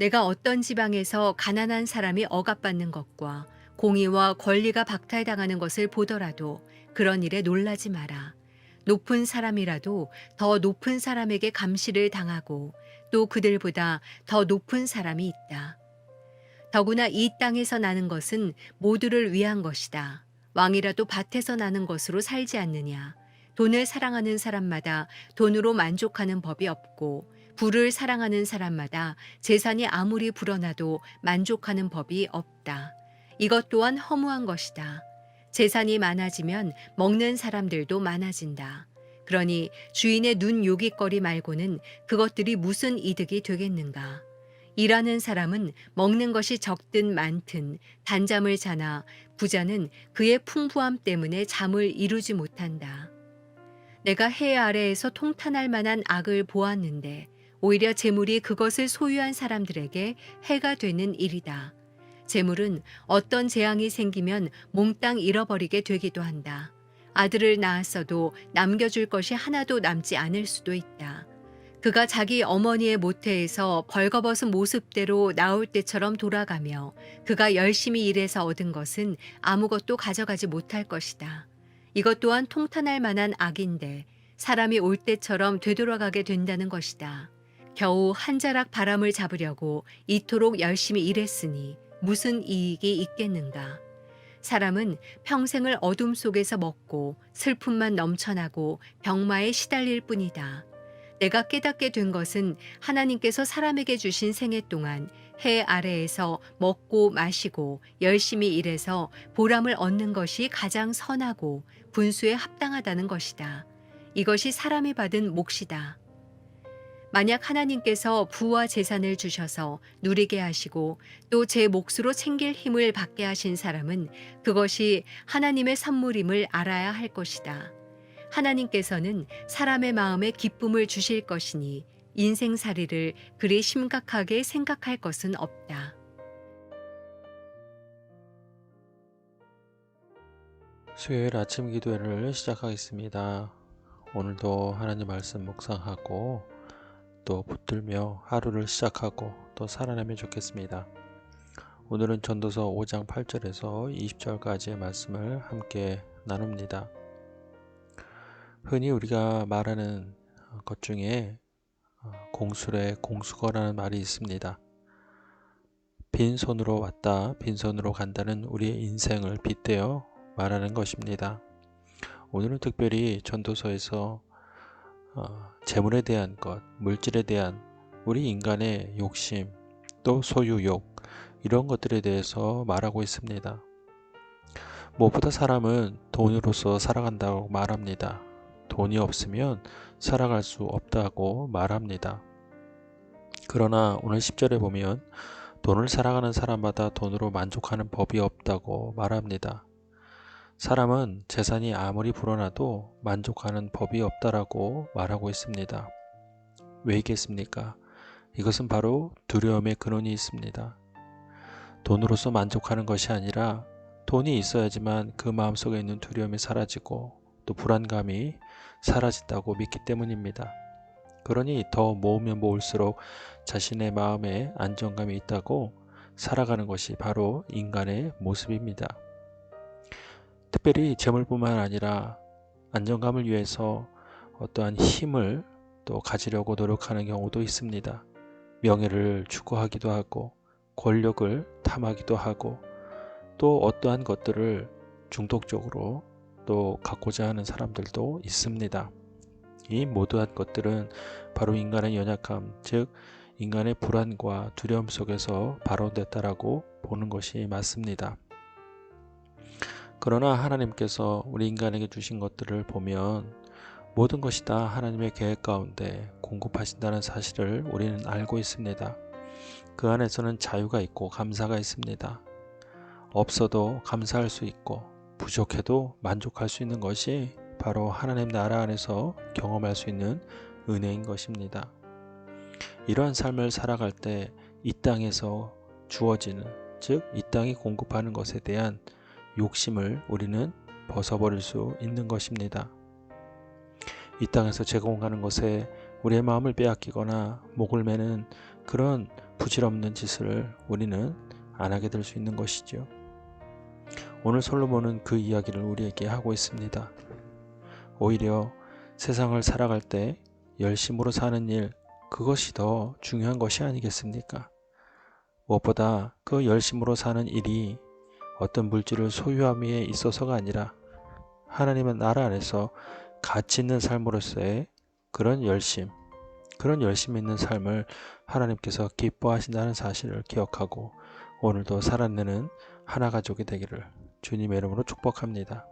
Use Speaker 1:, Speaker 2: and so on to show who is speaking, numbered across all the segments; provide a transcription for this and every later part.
Speaker 1: 내가 어떤 지방에서 가난한 사람이 억압받는 것과 공의와 권리가 박탈당하는 것을 보더라도 그런 일에 놀라지 마라. 높은 사람이라도 더 높은 사람에게 감시를 당하고 또 그들보다 더 높은 사람이 있다. 더구나 이 땅에서 나는 것은 모두를 위한 것이다. 왕이라도 밭에서 나는 것으로 살지 않느냐. 돈을 사랑하는 사람마다 돈으로 만족하는 법이 없고 부를 사랑하는 사람마다 재산이 아무리 불어나도 만족하는 법이 없다. 이것 또한 허무한 것이다. 재산이 많아지면 먹는 사람들도 많아진다. 그러니 주인의 눈 요깃거리 말고는 그것들이 무슨 이득이 되겠는가. 일하는 사람은 먹는 것이 적든 많든 단잠을 자나 부자는 그의 풍부함 때문에 잠을 이루지 못한다. 내가 해 아래에서 통탄할 만한 악을 보았는데 오히려 재물이 그것을 소유한 사람들에게 해가 되는 일이다. 재물은 어떤 재앙이 생기면 몽땅 잃어버리게 되기도 한다. 아들을 낳았어도 남겨줄 것이 하나도 남지 않을 수도 있다. 그가 자기 어머니의 모태에서 벌거벗은 모습대로 나올 때처럼 돌아가며 그가 열심히 일해서 얻은 것은 아무것도 가져가지 못할 것이다. 이것 또한 통탄할 만한 악인데 사람이 올 때처럼 되돌아가게 된다는 것이다. 겨우 한 자락 바람을 잡으려고 이토록 열심히 일했으니 무슨 이익이 있겠는가. 사람은 평생을 어둠 속에서 먹고 슬픔만 넘쳐나고 병마에 시달릴 뿐이다. 내가 깨닫게 된 것은 하나님께서 사람에게 주신 생애 동안 해 아래에서 먹고 마시고 열심히 일해서 보람을 얻는 것이 가장 선하고 분수에 합당하다는 것이다. 이것이 사람이 받은 몫이다. 만약 하나님께서 부와 재산을 주셔서 누리게 하시고 또 제 몫으로 챙길 힘을 받게 하신 사람은 그것이 하나님의 선물임을 알아야 할 것이다. 하나님께서는 사람의 마음에 기쁨을 주실 것이니 인생살이를 그리 심각하게 생각할 것은 없다.
Speaker 2: 수요일 아침 기도회를 시작하겠습니다. 오늘도 하나님 말씀 묵상하고 또 붙들며 하루를 시작하고 또 살아나면 좋겠습니다. 오늘은 전도서 5장 8절에서 20절까지의 말씀을 함께 나눕니다. 흔히 우리가 말하는 것 중에 공술에 공수거라는 말이 있습니다. 빈손으로 왔다 빈손으로 간다는 우리의 인생을 빗대어 말하는 것입니다. 오늘은 특별히 전도서에서 재물에 대한 것, 물질에 대한 우리 인간의 욕심, 또 소유욕 이런 것들에 대해서 말하고 있습니다. 무엇보다 사람은 돈으로서 살아간다고 말합니다. 돈이 없으면 살아갈 수 없다고 말합니다. 그러나 오늘 10절에 보면 돈을 살아가는 사람마다 돈으로 만족하는 법이 없다고 말합니다. 사람은 재산이 아무리 불어나도 만족하는 법이 없다라고 말하고 있습니다. 왜 있겠습니까? 이것은 바로 두려움의 근원이 있습니다. 돈으로서 만족하는 것이 아니라 돈이 있어야지만 그 마음속에 있는 두려움이 사라지고 또 불안감이 사라진다고 믿기 때문입니다. 그러니 더 모으면 모을수록 자신의 마음에 안정감이 있다고 살아가는 것이 바로 인간의 모습입니다. 특별히 재물뿐만 아니라 안정감을 위해서 어떠한 힘을 또 가지려고 노력하는 경우도 있습니다. 명예를 추구하기도 하고 권력을 탐하기도 하고 또 어떠한 것들을 중독적으로 또 갖고자 하는 사람들도 있습니다. 이 모두한 것들은 바로 인간의 연약함, 즉 인간의 불안과 두려움 속에서 발원됐다라고 보는 것이 맞습니다. 그러나 하나님께서 우리 인간에게 주신 것들을 보면 모든 것이 다 하나님의 계획 가운데 공급하신다는 사실을 우리는 알고 있습니다. 그 안에서는 자유가 있고 감사가 있습니다. 없어도 감사할 수 있고 부족해도 만족할 수 있는 것이 바로 하나님 나라 안에서 경험할 수 있는 은혜인 것입니다. 이러한 삶을 살아갈 때 이 땅에서 주어지는, 즉 이 땅이 공급하는 것에 대한 욕심을 우리는 벗어버릴 수 있는 것입니다. 이 땅에서 제공하는 것에 우리의 마음을 빼앗기거나 목을 매는 그런 부질없는 짓을 우리는 안 하게 될 수 있는 것이죠. 오늘 솔로몬은 그 이야기를 우리에게 하고 있습니다. 오히려 세상을 살아갈 때 열심으로 사는 일, 그것이 더 중요한 것이 아니겠습니까? 무엇보다 그 열심으로 사는 일이 어떤 물질을 소유함에 있어서가 아니라 하나님의 나라 안에서 가치 있는 삶으로서의 그런 열심 있는 삶을 하나님께서 기뻐하신다는 사실을 기억하고 오늘도 살아내는 하나 가족이 되기를 주님의 이름으로 축복합니다.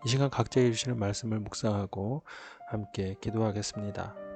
Speaker 2: 이 시간 각자에게 주시는 말씀을 묵상하고 함께 기도하겠습니다.